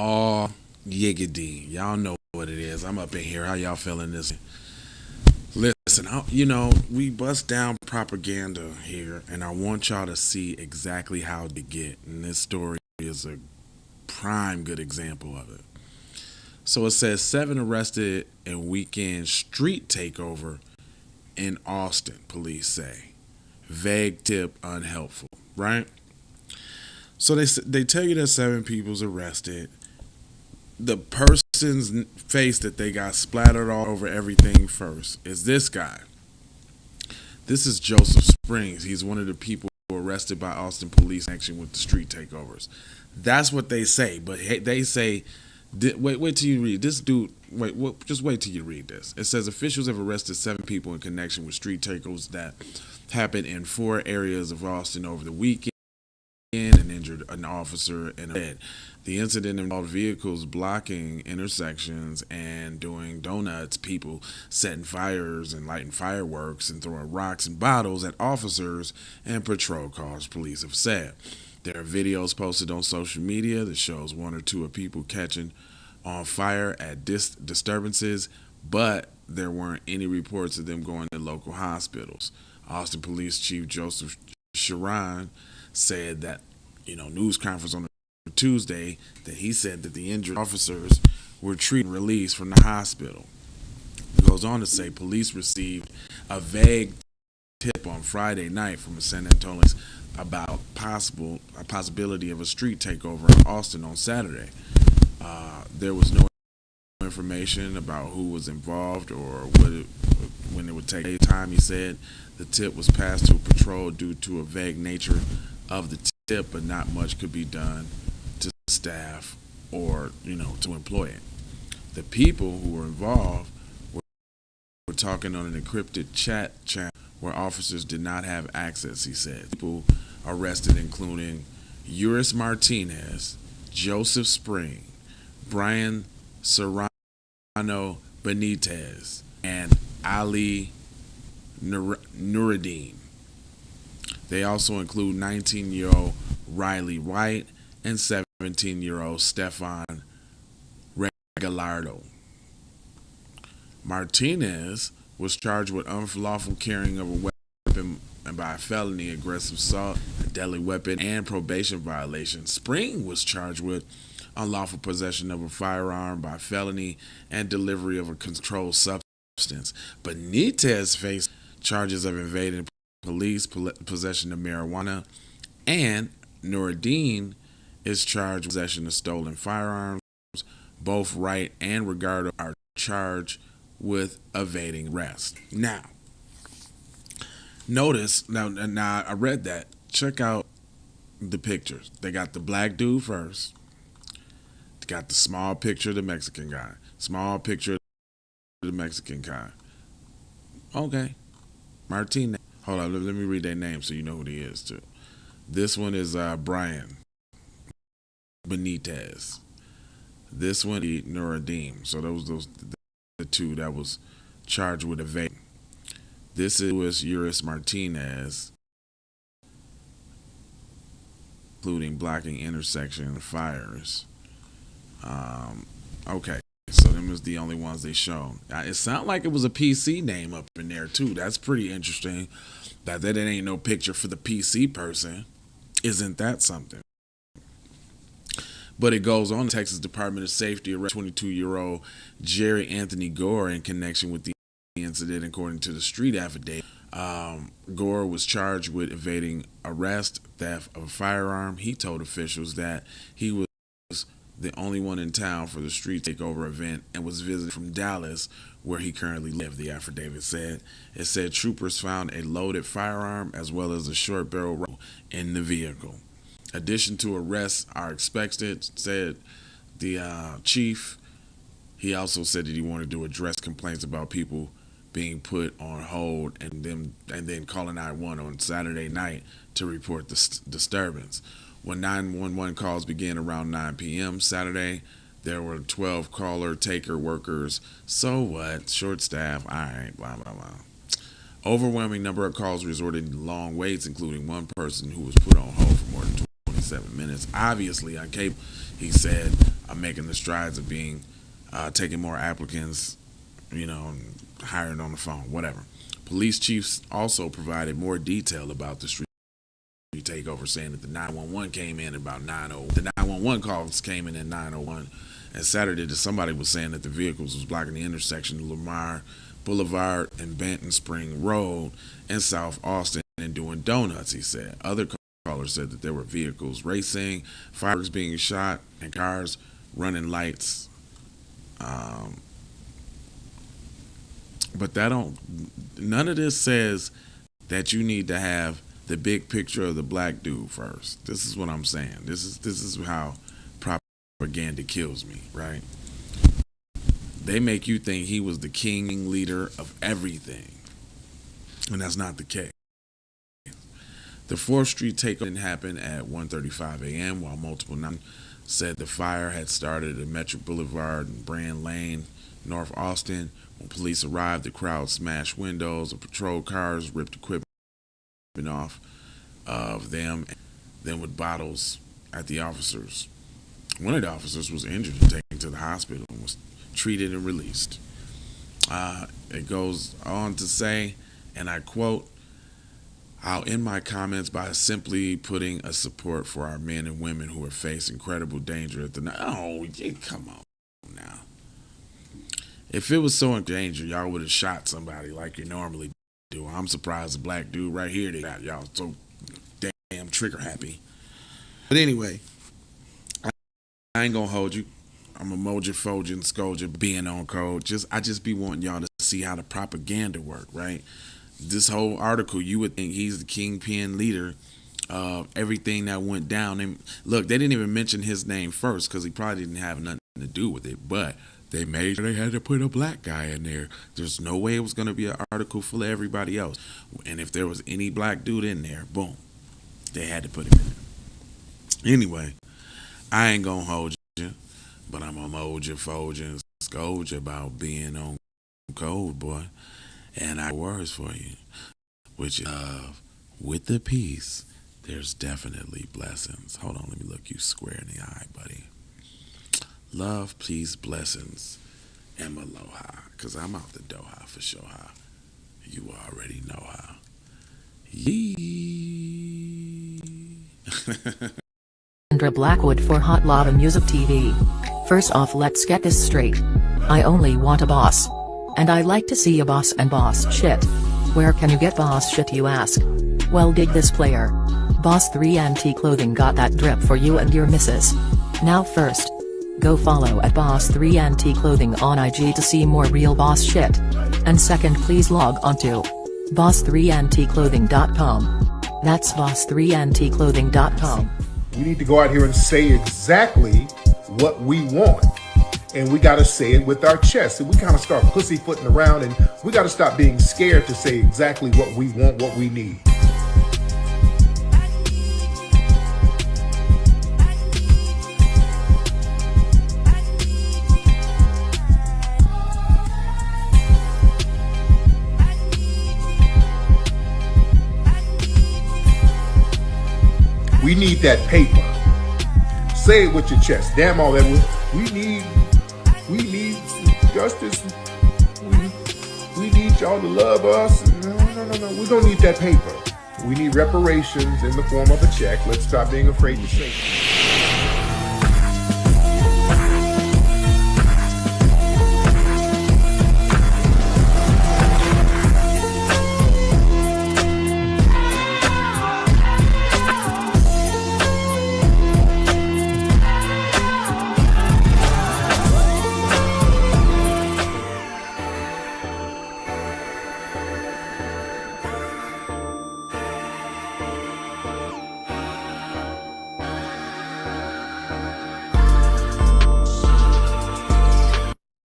all yiggity. Y'all know what it is. I'm up in here. How y'all feeling this? Listen, we bust down propaganda here, and I want y'all to see exactly how to get. And this story is a prime good example of it. So it says 7 arrested in weekend street takeover in Austin, police say. Vague tip unhelpful, right? So they tell you that 7 people's arrested. The person's face that they got splattered all over everything first is this guy. This is Joseph Springs. He's one of the people arrested by Austin police in connection with the street takeovers. That's what they say, but they say, wait till you read this dude. Just wait till you read this. It says officials have arrested 7 people in connection with street takeovers that happened in 4 areas of Austin over the weekend and injured an officer and a head. The incident involved vehicles blocking intersections and doing donuts, people setting fires and lighting fireworks and throwing rocks and bottles at officers and patrol cars, police have said. There are videos posted on social media that shows 1 or 2 of people catching on fire at disturbances, but there weren't any reports of them going to local hospitals. Austin Police Chief Joseph Sharon said that, news conference on Tuesday, that he said that the injured officers were treated and released from the hospital. It goes on to say police received a vague tip on Friday night from a San Antonio about a possibility of a street takeover in Austin on Saturday. There was no information about who was involved or when it would take time. He said the tip was passed to a patrol due to a vague nature of the tip, but not much could be done to staff or to employ it. The people who were involved were talking on an encrypted chat channel where officers did not have access, he said. People arrested including Uris Martinez, Joseph Spring, Brian Serrano Benitez, and Ali Nuruddin. They also include 19-year-old Riley White and 17-year-old Stefan Regalado. Martinez was charged with unlawful carrying of a weapon and by a felony, aggressive assault, a deadly weapon, and probation violation. Spring was charged with unlawful possession of a firearm by felony and delivery of a controlled substance. Benitez faced charges of invading police, possession of marijuana, and Nuruddin is charged with possession of stolen firearms. Both Wright and Regardo are charged with evading arrest. Now, notice, now I read that. Check out the pictures. They got the black dude first. They got the small picture of the Mexican guy. Small picture of the Mexican guy. Okay. Martinez. Hold on, let me read their name so you know who he is too. This one is Brian Benitez. This one is Nuruddin. So those the 2 that was charged with evading. This was Uris Martinez, including blocking intersection fires. Okay, so them is the only ones they shown. It sounded like it was a PC name up in there too. That's pretty interesting. That ain't no picture for the PC person. Isn't that something? But it goes on. The Texas Department of Safety arrested 22-year-old Jerry Anthony Gore in connection with the incident, according to the street affidavit. Gore was charged with evading arrest, theft of a firearm. He told officials that he was the only one in town for the street takeover event and was visited from Dallas, where he currently lived, the affidavit said. It said troopers found a loaded firearm as well as a short barrel rifle in the vehicle. Addition to arrests are expected, said the chief. He also said that he wanted to address complaints about people being put on hold and then calling 911 on Saturday night to report the disturbance. When 911 calls began around 9 p.m. Saturday, there were 12 caller taker workers. So what? Short staff. All right, blah, blah, blah. Overwhelming number of calls resorted to long waits, including one person who was put on hold for more than 27 minutes. Obviously, on cable, he said making the strides of being taking more applicants, and hiring on the phone, whatever. Police chiefs also provided more detail about the street takeover, saying that the 911 came in about 9:01. The 911 calls came in at 9:01, and Saturday somebody was saying that the vehicles was blocking the intersection of Lamar Boulevard and Benton Spring Road in South Austin and doing donuts. He said other callers said that there were vehicles racing, fireworks being shot, and cars running lights. But none of this says that you need to have the big picture of the black dude first. This is what I'm saying. This is how propaganda kills me, right? They make you think he was the king leader of everything, and that's not the case. The 4th Street takeover didn't happen at 1:35 a.m. while multiple said the fire had started at Metro Boulevard and Brand Lane, North Austin. When police arrived, the crowd smashed windows of patrol cars, ripped equipment off of them, then with bottles at the officers. One of the officers was injured and taken to the hospital and was treated and released. It goes on to say, and I quote, "I'll end my comments by simply putting a support for our men and women who are facing incredible danger at the night." Oh, come on now. If it was so in danger, y'all would have shot somebody like you normally do. I'm surprised the black dude right here, they got y'all so damn trigger happy. But anyway, I ain't gonna hold you. I'm a moja, foja, scoja, being on code. I just be wanting y'all to see how the propaganda work, right? This whole article, you would think he's the kingpin leader of everything that went down. And look, they didn't even mention his name first because he probably didn't have nothing to do with it. But they made sure they had to put a black guy in there. There's no way it was going to be an article full of everybody else. And if there was any black dude in there, boom, they had to put him in there. Anyway, I ain't going to hold you, but I'm a moja, foja, and scoja about being on code, boy. And I have words for you, which is with the peace, there's definitely blessings. Hold on, let me look you square in the eye, buddy. Love, peace, blessings, and aloha. Because I'm out the Doha for sure. You already know how. Yee. Sandra Blackwood for Hot Lava Music TV. First off, let's get this straight. I only want a boss. And I like to see a boss and boss shit. Where can you get boss shit, you ask? Well, dig this player. Boss 3 Anti Clothing got that drip for you and your missus. Now first, go follow at Boss 3 Anti Clothing on IG to see more real boss shit. And second, please log on to boss3anticlothing.com. That's boss3anticlothing.com. We need to go out here and say exactly what we want. And we got to say it with our chest. And we kind of start pussyfooting around, and we got to stop being scared to say exactly what we want, what we need. We need that paper. Say it with your chest. Damn all that. We need justice. We need y'all to love us. No. We don't need that paper. We need reparations in the form of a check. Let's stop being afraid to say it.